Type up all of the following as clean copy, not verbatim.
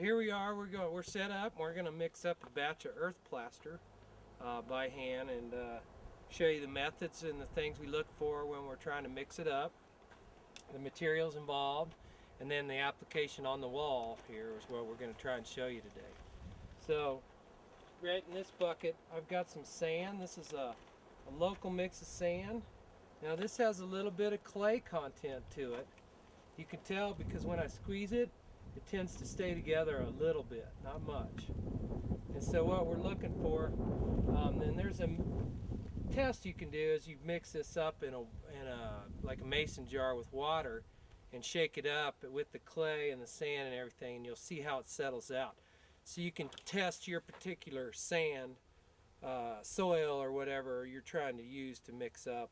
here we are. We're set up. We're going to mix up a batch of earth plaster by hand and show you the methods and the things we look for when we're trying to mix it up, the materials involved, and then the application on the wall here is what we're going to try and show you today. So right in this bucket I've got some sand. This is a local mix of sand. Now this has a little bit of clay content to it. You can tell because when I squeeze it, it tends to stay together a little bit, not much. And so what we're looking for, then there's a test you can do is you mix this up in a like a mason jar with water and shake it up with the clay and the sand and everything, and you'll see how it settles out. So you can test your particular sand, soil or whatever you're trying to use to mix up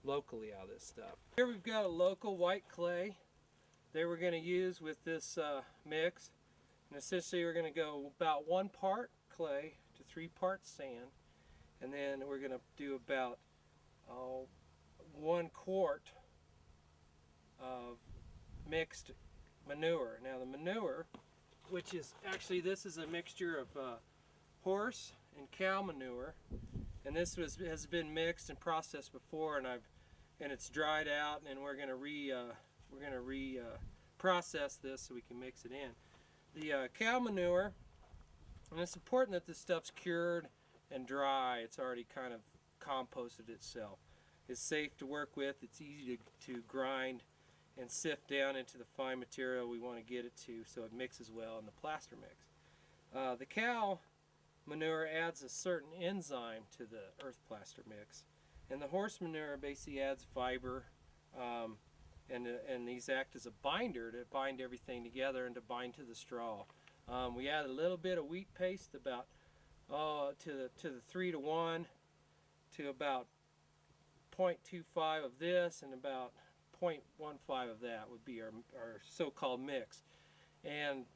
locally out of this stuff. Here we've got a local white clay that we're going to use with this mix, and essentially we're going to go about 1 part clay to 3 parts sand, and then we're going to do about 1 quart of mixed manure. Now the manure, which is actually, this is a mixture of horse and cow manure, and this has been mixed and processed before, and it's dried out, and we're going to process this so we can mix it in. The cow manure, and it's important that this stuff's cured and dry. It's already kind of composted itself. It's safe to work with. It's easy to grind and sift down into the fine material we want to get it to so it mixes well in the plaster mix. The cow manure adds a certain enzyme to the earth plaster mix, and the horse manure basically adds fiber, and these act as a binder to bind everything together and to bind to the straw. We add a little bit of wheat paste, about to the 3-to-1 to about 0.25 of this, and about 0.15 of that would be our so-called mix. And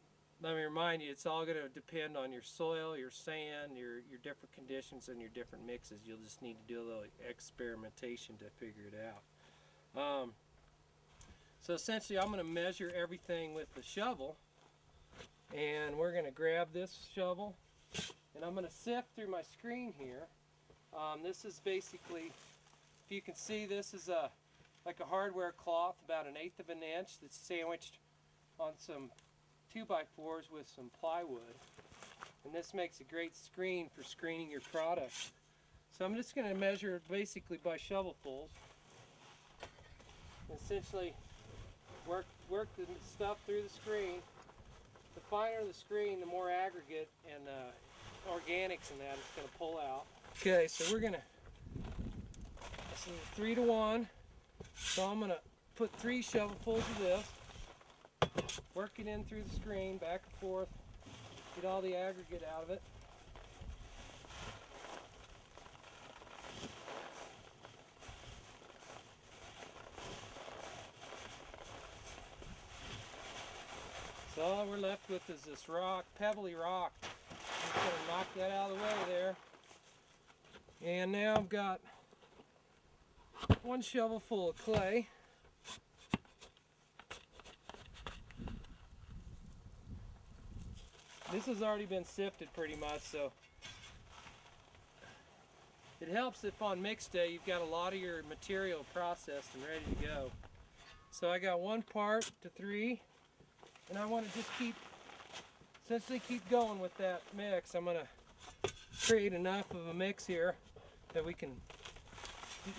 let me remind you, it's all going to depend on your soil, your sand, your different conditions, and your different mixes. You'll just need to do a little experimentation to figure it out. So essentially I'm going to measure everything with the shovel, and we're going to grab this shovel, and I'm going to sift through my screen here. This is basically, if you can see, this is like a hardware cloth about 1/8 of an inch that's sandwiched on some 2x4s with some plywood, and this makes a great screen for screening your product. So I'm just going to measure it basically by shovelfuls. Essentially work the stuff through the screen. The finer the screen, the more aggregate and organics in that it's going to pull out. Okay, so we're going to, this is a 3-to-1, so I'm going to put 3 shovelfuls of this, work it in through the screen, back and forth, get all the aggregate out of it. So all we're left with is this rock, pebbly rock. I'm just going to knock that out of the way there. And now I've got 1 shovelful of clay. This has already been sifted pretty much, so it helps if on mix day you've got a lot of your material processed and ready to go. So I got 1 part to 3, and I want to just essentially keep going with that mix. I'm going to create enough of a mix here that we can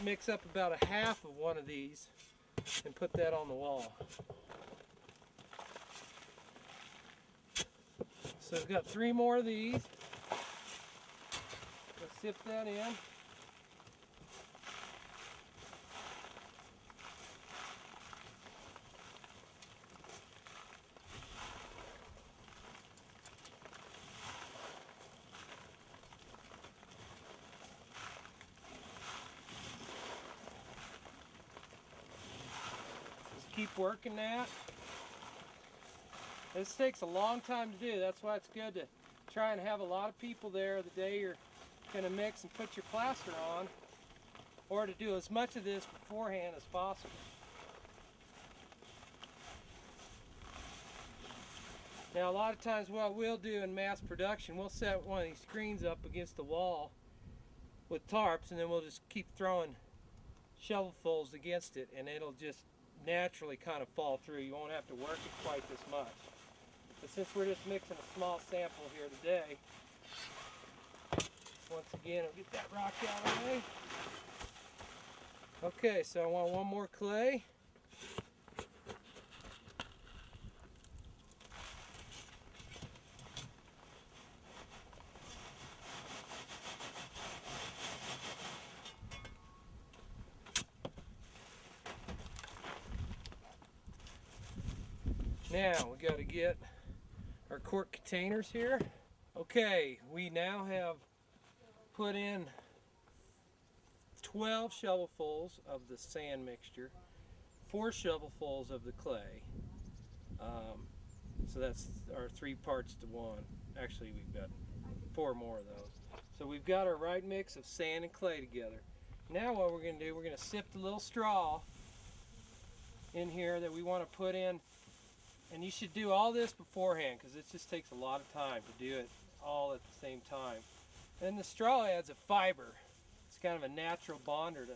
mix up about 1/2 of one of these and put that on the wall. So I've got 3 more of these. Let's sift that in. Just keep working that. This takes a long time to do. That's why it's good to try and have a lot of people there the day you're going to mix and put your plaster on, or to do as much of this beforehand as possible. Now a lot of times what we'll do in mass production, we'll set one of these screens up against the wall with tarps, and then we'll just keep throwing shovelfuls against it, and it'll just naturally kind of fall through. You won't have to work it quite this much. But since we're just mixing a small sample here today, once again, I'll get that rock out of the way. Okay, so I want one more clay. Now we got to get our quart containers here. Okay, we now have put in 12 shovelfuls of the sand mixture, 4 shovelfuls of the clay. So that's our 3 parts to 1. Actually, we've got 4 more of those. So we've got our right mix of sand and clay together. Now what we're going to do, we're going to sift a little straw in here that we want to put in. And you should do all this beforehand, because it just takes a lot of time to do it all at the same time. And the straw adds a fiber. It's kind of a natural bonder to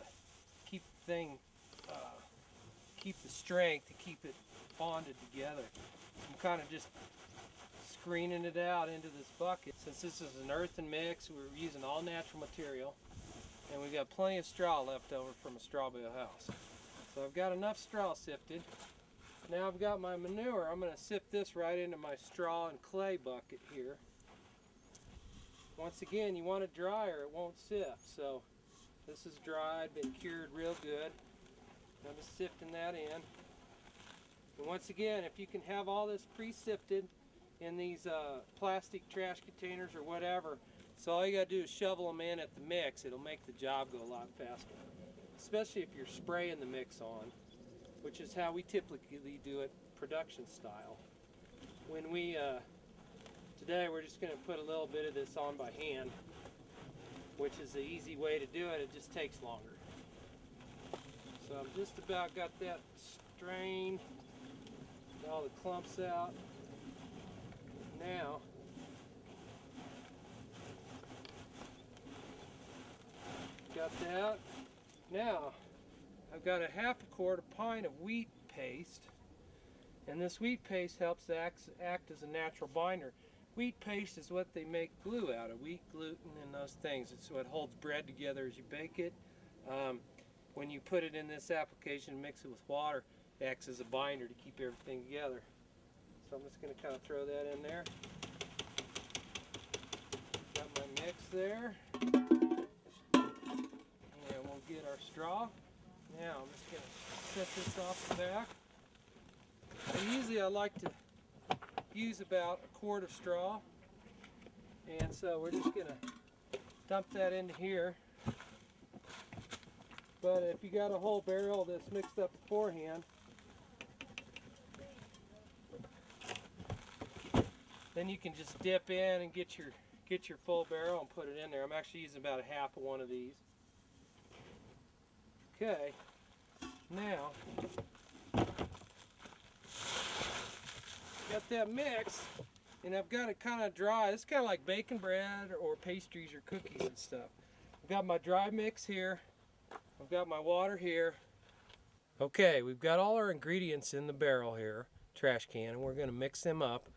keep the thing, keep the strength, to keep it bonded together. I'm kind of just screening it out into this bucket. Since this is an earthen mix, we're using all natural material, and we've got plenty of straw left over from a straw bale house. So I've got enough straw sifted. Now I've got my manure. I'm going to sift this right into my straw and clay bucket here. Once again, you want it dry or it won't sift. So this is dried, been cured real good. I'm just sifting that in. And once again, if you can have all this pre-sifted in these plastic trash containers or whatever, so all you got to do is shovel them in at the mix. It'll make the job go a lot faster, especially if you're spraying the mix on, which is how we typically do it production style. When we, today we're just going to put a little bit of this on by hand, which is the easy way to do it. It just takes longer. So I've just about got that strained, got all the clumps out. Now, got that. Now, I've got a ½ quart, a pint of wheat paste, and this wheat paste helps act as a natural binder. Wheat paste is what they make glue out of, wheat gluten and those things. It's what holds bread together as you bake it. When you put it in this application and mix it with water, it acts as a binder to keep everything together. So I'm just going to kind of throw that in there. Got my mix there. And we'll get our straw. Now I'm just going to set this off the back. And usually I like to use about a quart of straw. And so we're just going to dump that into here. But if you got a whole barrel that's mixed up beforehand, then you can just dip in and get your full barrel and put it in there. I'm actually using about a half of one of these. Okay, now got that mix, and I've got it kind of dry. It's kind of like baking bread or pastries or cookies and stuff. I've got my dry mix here. I've got my water here. Okay, we've got all our ingredients in the barrel here, trash can, and we're going to mix them up,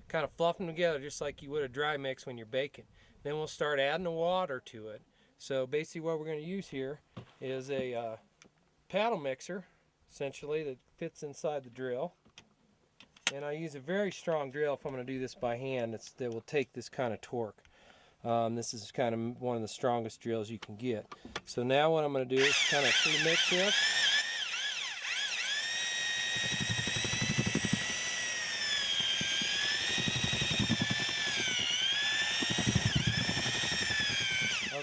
kind of fluff them together just like you would a dry mix when you're baking. Then we'll start adding the water to it. So basically what we're going to use here is a paddle mixer, essentially, that fits inside the drill. And I use a very strong drill if I'm going to do this by hand that will take this kind of torque. This is kind of one of the strongest drills you can get. So now what I'm going to do is kind of pre-mix this.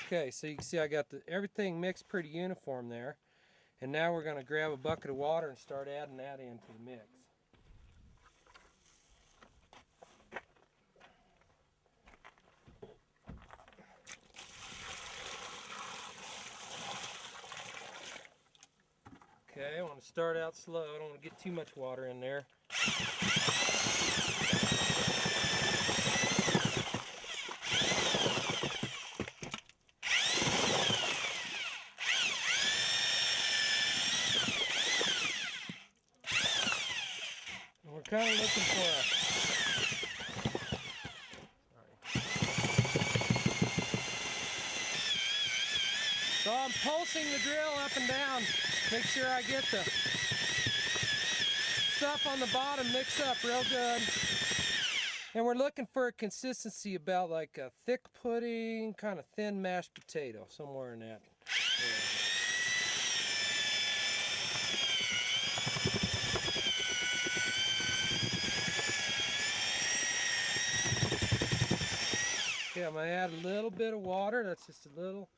Okay, so you can see I got everything mixed pretty uniform there. And now we're going to grab a bucket of water and start adding that into the mix. Okay, I want to start out slow. I don't want to get too much water in there. pulsing the drill up and down. Make sure I get the stuff on the bottom mixed up real good. And we're looking for a consistency about like a thick pudding, kind of thin mashed potato, somewhere in that area. Okay, I'm going to add a little bit of water. That's just a little,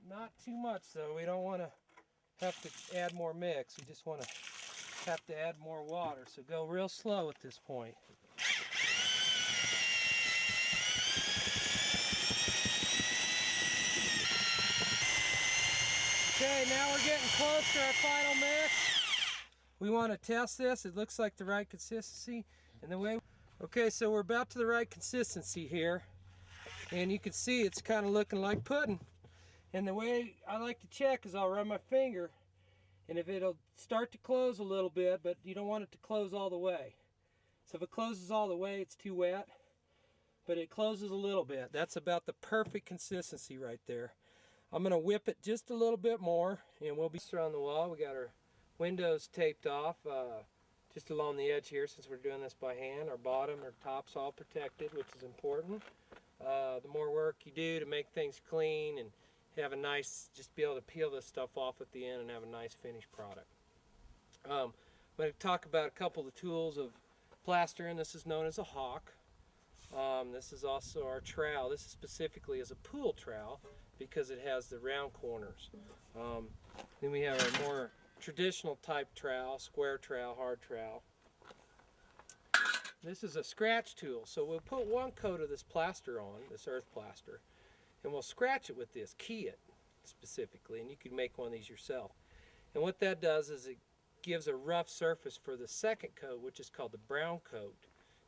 not too much though. We don't want to have to add more mix. We just want to have to add more water. So go real slow at this point. Okay, now we're getting close to our final mix. We want to test this. It looks like the right consistency. And the way, okay, so we're about to the right consistency here. And you can see it's kind of looking like pudding. And the way I like to check is I'll run my finger, and if it'll start to close a little bit, but you don't want it to close all the way. So if it closes all the way, it's too wet, but it closes a little bit. That's about the perfect consistency right there. I'm going to whip it just a little bit more, and we'll be on the wall. We got our windows taped off just along the edge here, since we're doing this by hand. Our bottom, our top's all protected, which is important. The more work you do to make things clean and have a nice, just be able to peel this stuff off at the end and have a nice finished product. I'm going to talk about a couple of the tools of plastering. This is known as a hawk. This is also our trowel. This is specifically as a pool trowel because it has the round corners. Then we have our more traditional type trowel, square trowel, hard trowel. This is a scratch tool, so we'll put one coat of this plaster on, this earth plaster, and we'll scratch it with this, key it specifically, and you can make one of these yourself. And what that does is it gives a rough surface for the second coat, which is called the brown coat,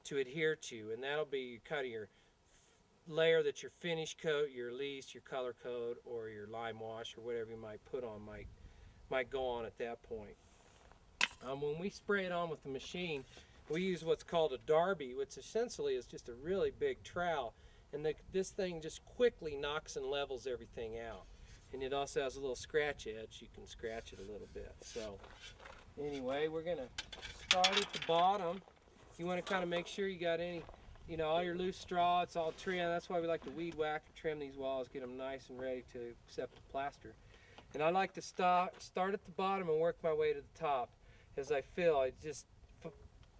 to adhere to, and that'll be kind of your layer that your finish coat, your lease, your color coat, or your lime wash, or whatever you might put on might go on at that point. When we spray it on with the machine, we use what's called a derby, which essentially is just a really big trowel, and this thing just quickly knocks and levels everything out. And it also has a little scratch edge. You can scratch it a little bit. So anyway, we're going to start at the bottom. You want to kind of make sure you got any, all your loose straw, it's all trimmed. That's why we like to weed whack and trim these walls, get them nice and ready to accept the plaster. And I like to start at the bottom and work my way to the top as I fill. It just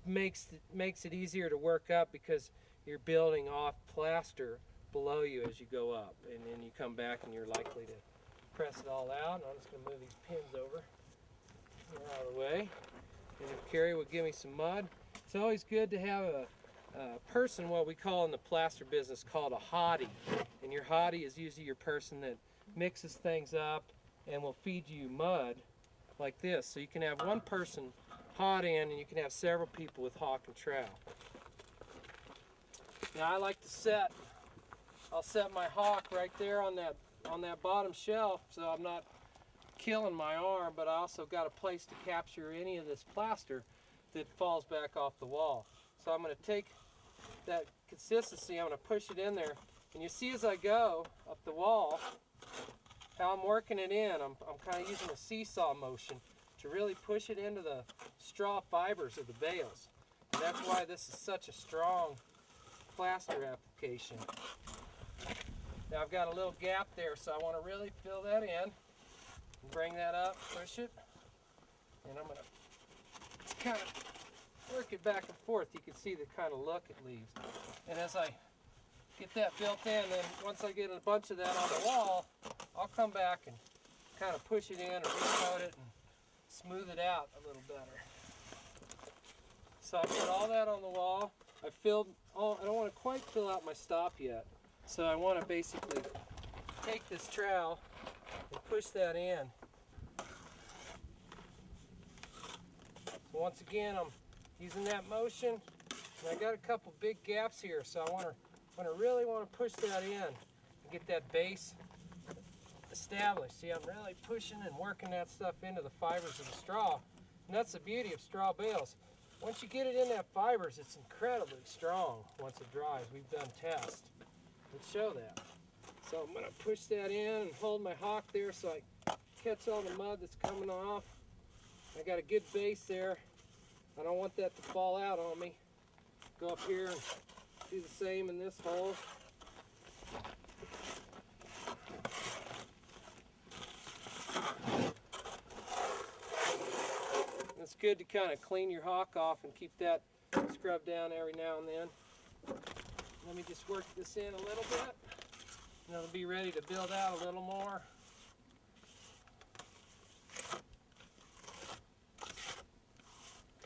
makes it easier to work up because you're building off plaster below you as you go up, and then you come back and you're likely to press it all out. And I'm just going to move these pins over, get out of the way, and if Carrie would give me some mud. It's always good to have a person, what we call in the plaster business, called a hottie, and your hottie is usually your person that mixes things up and will feed you mud like this, so you can have one person hot in, and you can have several people with hawk and trowel. Now I like to I'll set my hawk right there on that bottom shelf, so I'm not killing my arm, but I also got a place to capture any of this plaster that falls back off the wall. So I'm going to take that consistency, I'm going to push it in there, and you see as I go up the wall how I'm working it in. I'm kind of using a seesaw motion to really push it into the straw fibers of the bales. And that's why this is such a strong plaster application. Now I've got a little gap there, so I want to really fill that in and bring that up, push it, and I'm going to kind of work it back and forth. You can see the kind of look it leaves. And as I get that built in, then once I get a bunch of that on the wall, I'll come back and kind of push it in or recoat it and smooth it out a little better. So I put all that on the wall. I don't want to quite fill out my stop yet. So I want to basically take this trowel and push that in. So once again, I'm using that motion, and I got a couple big gaps here, so I really want to push that in and get that base established. See, I'm really pushing and working that stuff into the fibers of the straw, and that's the beauty of straw bales. Once you get it in that fibers, it's incredibly strong once it dries. We've done tests that show that. So I'm going to push that in and hold my hawk there so I catch all the mud that's coming off. I got a good base there. I don't want that to fall out on me. Go up here and do the same in this hole. It's good to kind of clean your hawk off and keep that scrubbed down every now and then. Let me just work this in a little bit, and it'll be ready to build out a little more.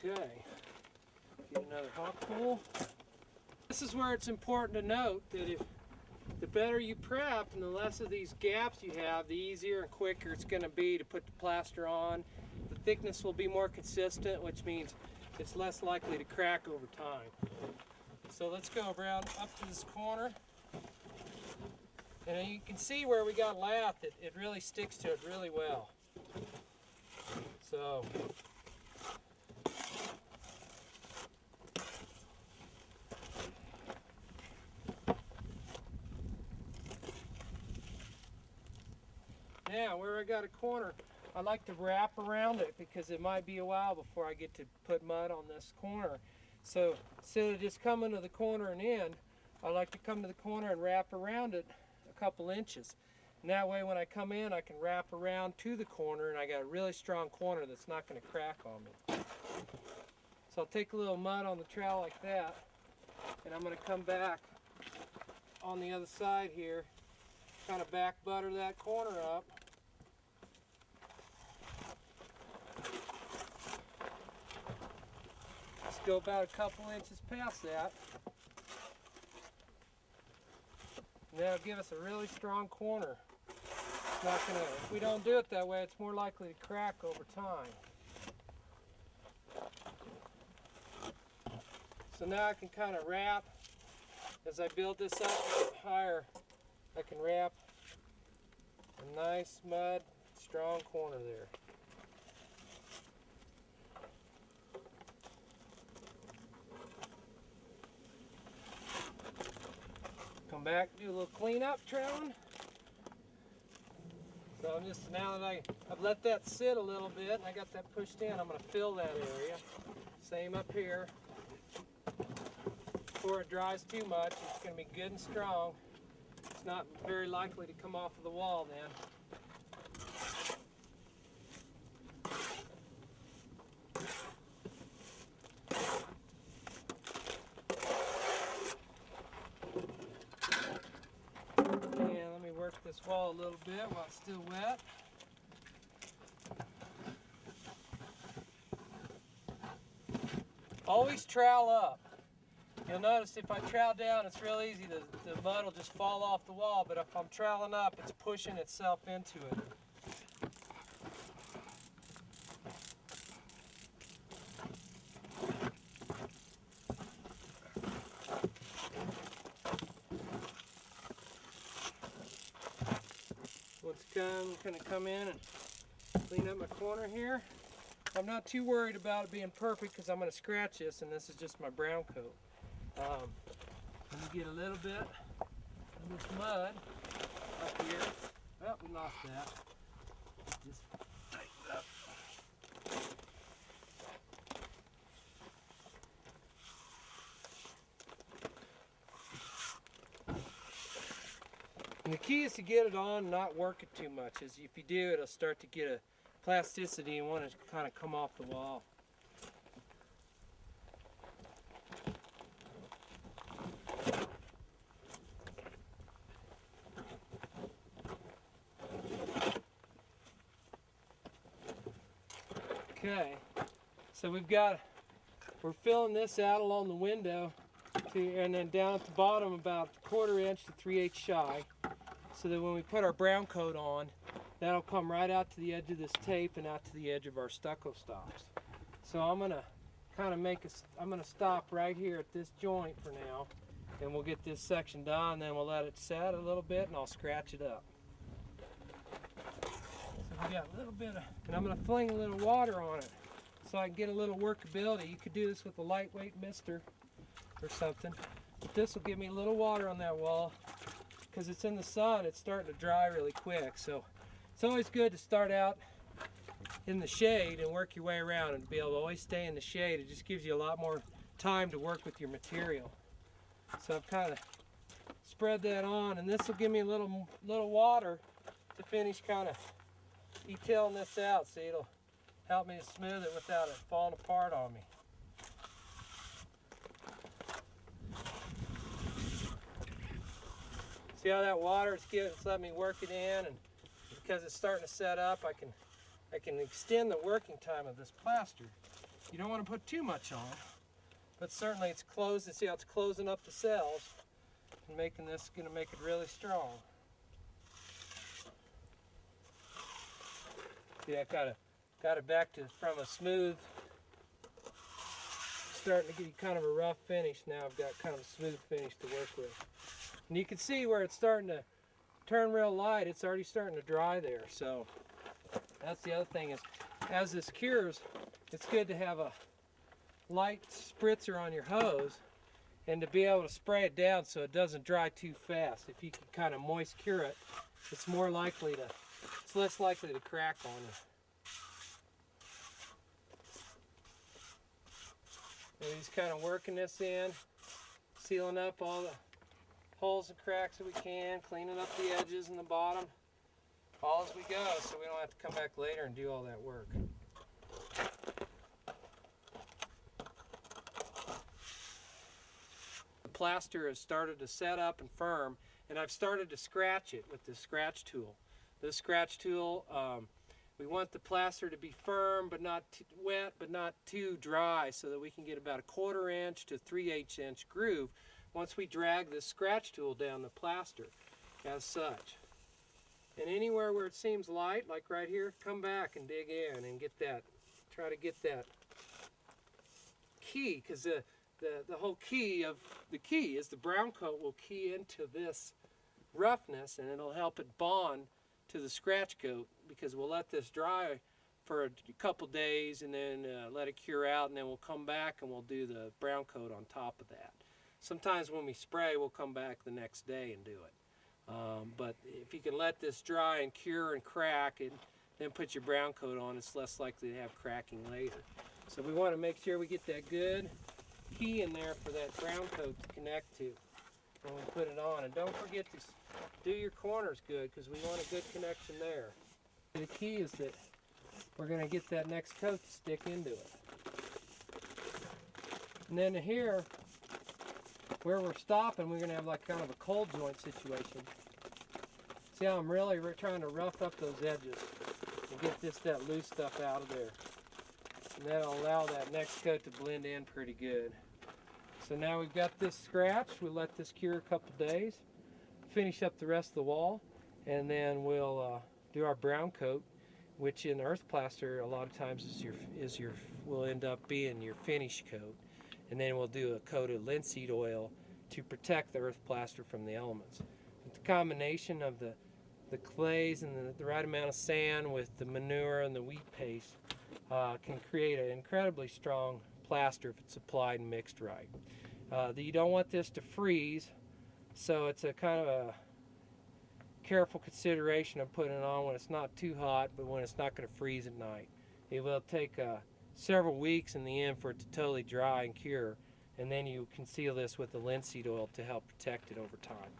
Okay, get another hawk pull. This is where it's important to note that if the better you prep and the less of these gaps you have, the easier and quicker it's going to be to put the plaster on. The thickness will be more consistent, which means it's less likely to crack over time. So let's go around up to this corner. And you can see where we got lath, it really sticks to it really well. So now where I got a corner, I like to wrap around it because it might be a while before I get to put mud on this corner. So instead of just coming to the corner and in, I like to come to the corner and wrap around it a couple inches. And that way when I come in, I can wrap around to the corner and I got a really strong corner that's not going to crack on me. So I'll take a little mud on the trowel like that, and I'm going to come back on the other side here, kind of back butter that corner up. Just go about a couple inches past that. And that'll give us a really strong corner. It's not gonna, if we don't do it that way, it's more likely to crack over time. So now I can kind of wrap, as I build this up higher, I can wrap a nice mud, strong corner there. Come back, do a little cleanup trimming. So I'm just, now that I've let that sit a little bit and I got that pushed in, I'm going to fill that area. Same up here. Before it dries too much, it's going to be good and strong. It's not very likely to come off of the wall then. This wall a little bit while it's still wet. Always trowel up. You'll notice if I trowel down, it's real easy. The mud will just fall off the wall, but if I'm troweling up, it's pushing itself into it. I'm going to come in and clean up my corner here. I'm not too worried about it being perfect because I'm going to scratch this, and this is just my brown coat. Let me get a little bit of this mud up here. Oh, we lost that. Just tighten it up. And the key is to get it on and not work it too much. As if you do, it'll start to get a plasticity and want to kind of come off the wall. Okay, so we're filling this out along the window, and then down at the bottom about 1/4 inch to 3/8 shy. So that when we put our brown coat on, that'll come right out to the edge of this tape and out to the edge of our stucco stops. So I'm gonna kind of I'm gonna stop right here at this joint for now, and we'll get this section done, then we'll let it set a little bit and I'll scratch it up. So we got a little bit of, and I'm gonna fling a little water on it so I can get a little workability. You could do this with a lightweight mister or something, but this will give me a little water on that wall. Because it's in the sun, it's starting to dry really quick, so It's always good to start out in the shade and work your way around, and to be able to always stay in the shade. It just gives you a lot more time to work with your material. So I've kind of spread that on, and this will give me a little water to finish kind of detailing this out, so it'll help me to smooth it without it falling apart on me. See how that water is getting, it's letting me work it in, and because it's starting to set up, I can extend the working time of this plaster. You don't want to put too much on, but certainly it's closed. You see how it's closing up the cells and making this, going to make it really strong. See, I got it back to from a smooth, starting to give you kind of a rough finish. Now I've got kind of a smooth finish to work with. And you can see where it's starting to turn real light. It's already starting to dry there. So that's the other thing is, as this cures, it's good to have a light spritzer on your hose and to be able to spray it down so it doesn't dry too fast. If you can kind of moist cure it, it's less likely to crack on you. And he's kind of working this in, sealing up all the holes and cracks that we can, cleaning up the edges and the bottom, all as we go, so we don't have to come back later and do all that work. The plaster has started to set up and firm, and I've started to scratch it with the scratch tool. This scratch tool, we want the plaster to be firm but not wet but not too dry, so that we can get about a 1/4 inch to 3/8 inch groove once we drag this scratch tool down the plaster as such. And anywhere where it seems light, like right here, come back and dig in and get that, try to get that key, because the whole key of the key is the brown coat will key into this roughness, and it'll help it bond to the scratch coat, because we'll let this dry for a couple days and then let it cure out, and then we'll come back and we'll do the brown coat on top of that. Sometimes when we spray, we'll come back the next day and do it. But if you can let this dry and cure and crack and then put your brown coat on, it's less likely to have cracking later. So we want to make sure we get that good key in there for that brown coat to connect to when we put it on. And don't forget to do your corners good, because we want a good connection there. The key is that we're going to get that next coat to stick into it. And then here, where we're stopping, we're going to have like kind of a cold joint situation. See how I'm really trying to rough up those edges and get that loose stuff out of there. And that'll allow that next coat to blend in pretty good. So now we've got this scratched. We'll let this cure a couple days, finish up the rest of the wall, and then we'll do our brown coat, which in earth plaster a lot of times will end up being your finish coat. And then we'll do a coat of linseed oil to protect the earth plaster from the elements. But the combination of the clays and the right amount of sand with the manure and the wheat paste can create an incredibly strong plaster if it's applied and mixed right. You don't want this to freeze, so it's a kind of a careful consideration of putting it on when it's not too hot, but when it's not going to freeze at night. It will take several weeks in the end for it to totally dry and cure, and then you can seal this with the linseed oil to help protect it over time.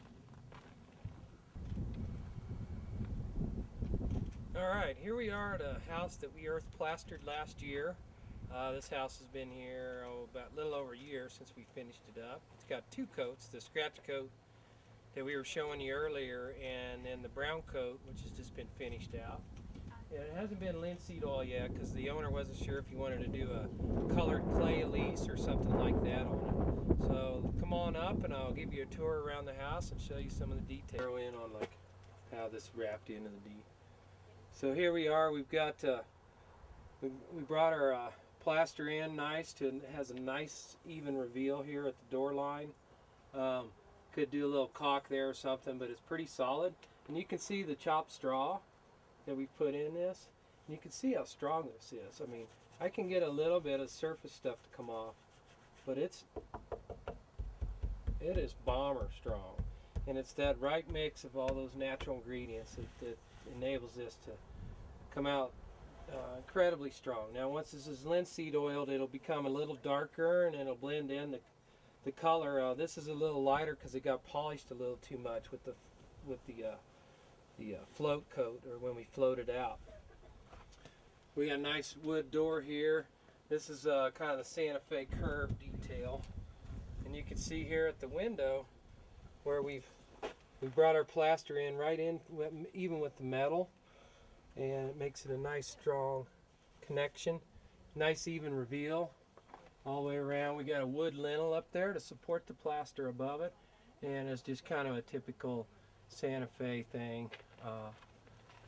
Alright, here we are at a house that we earth plastered last year. This house has been here about a little over a year since we finished it up. It's got two coats, the scratch coat that we were showing you earlier, and then the brown coat, which has just been finished out. And it hasn't been linseed oil yet because the owner wasn't sure if he wanted to do a colored clay lease or something like that on it. So come on up and I'll give you a tour around the house and show you some of the details. Zero in on like how this wrapped into the D. So here we are. We've got we brought our plaster in nice to, it has a nice even reveal here at the door line. Could do a little caulk there or something, but it's pretty solid. And you can see the chopped straw that we put in this. And you can see how strong this is. I mean, I can get a little bit of surface stuff to come off, but it is bomber strong. And it's that right mix of all those natural ingredients that enables this to come out incredibly strong. Now once this is linseed oiled, it'll become a little darker and it'll blend in the color. This is a little lighter because it got polished a little too much with the float coat, or when we float it out. We got a nice wood door here. This is kind of the Santa Fe curve detail, and you can see here at the window where we brought our plaster in right in, even with the metal, and it makes it a nice strong connection. Nice even reveal all the way around. We got a wood lintel up there to support the plaster above it, and it's just kind of a typical Santa Fe thing.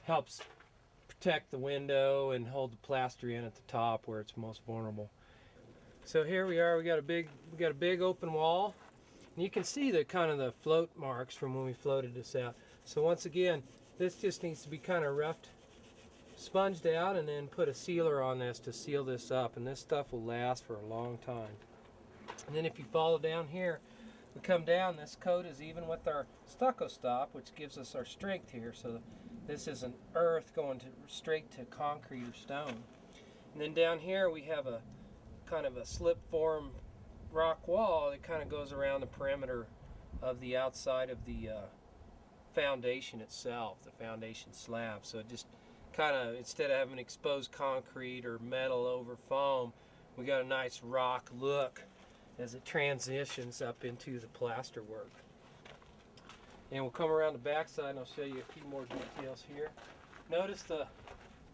Helps protect the window and hold the plaster in at the top where it's most vulnerable. So here we are. We got a big open wall, and you can see the kind of the float marks from when we floated this out. So once again, this just needs to be kind of roughed, sponged out, and then put a sealer on this to seal this up, and this stuff will last for a long time. And then if you follow down here, we come down, this coat is even with our stucco stop, which gives us our strength here. So this isn't earth going straight to concrete or stone. And then down here we have a kind of a slip form rock wall that kind of goes around the perimeter of the outside of the foundation itself, the foundation slab. So it just kind of, instead of having exposed concrete or metal over foam, we got a nice rock look as it transitions up into the plaster work. And we'll come around the back side and I'll show you a few more details here. Notice the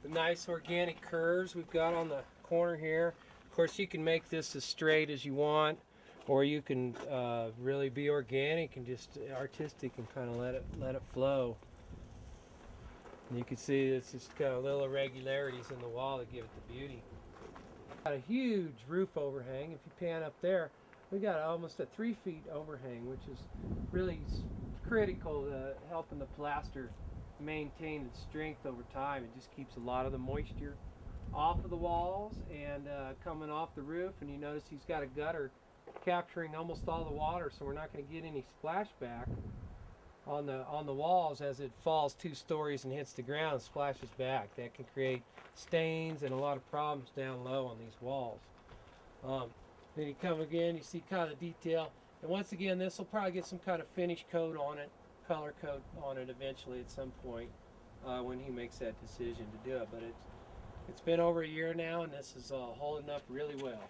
nice organic curves we've got on the corner here. Of course, you can make this as straight as you want, or you can really be organic and just artistic and kind of let it flow. And you can see it's just kind of little irregularities in the wall that give it the beauty. Got a huge roof overhang. If you pan up there, we got almost a 3 feet overhang, which is really critical to helping the plaster maintain its strength over time. It just keeps a lot of the moisture off of the walls and coming off the roof. And you notice he's got a gutter capturing almost all the water, so we're not going to get any splashback on the walls as it falls 2 stories and hits the ground and splashes back. That can create stains and a lot of problems down low on these walls. Then you come again, you see kind of detail, and once again this will probably get some kind of finish coat on it, color coat on it eventually at some point when he makes that decision to do it. But it's been over a year now, and this is holding up really well.